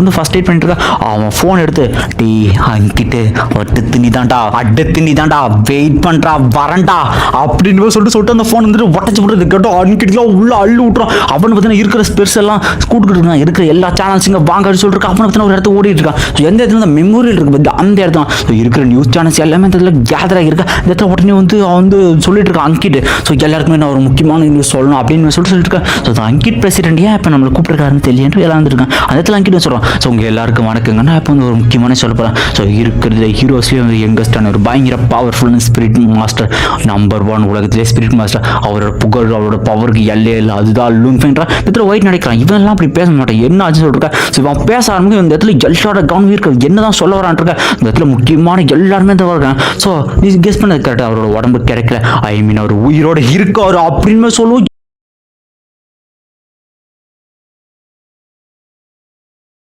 வந்து first eight பண்ணிட்டு இருக்கா. அவன் ஃபோன் எடுத்து டீ அங்கிட்டு அடுத்து நீ தாண்டா வெயிட் பண்றா வரண்டா அப்படின்னு சொல்லிட்டு அந்த ஃபோன் வந்துட்டு உடச்சு போட்டு கேட்டோம். அங்கிட்டலாம் உள்ள அள்ளு விட்டுறான். அவனு பார்த்தீங்கன்னா இருக்கிற ஸ்பெர்ஸ் எல்லாம் கூட்டுக்கிட்டு இருக்கான். இருக்கிற எல்லா சேனல்ஸ் இங்கே வாங்க சொல்லிட்டு அவனை பற்றின ஒரு இடத்த ஓடிட்டு இருக்கான். ஸோ எந்த இடத்துல மெமோரியல் இருக்கு பத்தி அந்த இடத்துல ஸோ இருக்கிற நியூஸ் சேனல்ஸ் எல்லாமே இந்த இடத்துல கேதராக இருக்கா. இந்த இடத்துல உடனே வந்து அவன் வந்து சொல்லிட்டு இருக்கான் அங்கிட்டு. ஸோ எல்லாருக்குமே நான் ஒரு முக்கியமான நியூஸ் சொல்லணும் அப்படின்னு சொல்லிட்டு இருக்கேன். ஸோ அங்கிட் பிரசிடென்ட் ஏன் இப்போ நம்மளை கூப்பிட்டுருக்காருன்னு தெரியல எல்லாம் வந்துருக்கான். அந்த இடத்துல அங்கிட்டு சொல்கிறான். ஸோ உங்கள் எல்லாருக்கும் வணக்கங்க. நான் இப்போ வந்து ஒரு முக்கியமான சொல்ல போகிறேன். ஸோ இருக்கிறது ஹீரோஸ்லேயே வந்து யங்கஸ்டான ஒரு பயங்கர பவர்ஃபுல் ஸ்பிரிட் மாஸ்டர், நம்பர் 1 உலகத்திலே ஸ்பிரிட் மாஸ்டர். அவரோட புகழ் அவரோட பவருக்கு எல்லையே இல்லை. அதுதான் லூன்ஃபைன்றான். இந்த இடத்துல ஒயிட் நினைக்கிறான். இவன் அப்படி பேச மாட்டான். என்ன ஆச்சுன்னு சொல்லிருக்கா. ஸோ இவன் பேச ஆரம்பிக்கும். இந்த இடத்துல எல்லாரோட கவனம் இருக்கு. என்னதான் சொல்ல வரான் இருக்க. இந்த இடத்துல முக்கியமான எல்லாருமே தான் இருக்காங்க. ஸோ நீ கெஸ் பண்ணது கரெக்டாக அவரோட உடம்பு கிடைக்கல. ஐ மீன் அவர் உயிரோட இருக்காரு அப்படின்னு சொல்லுவோம்.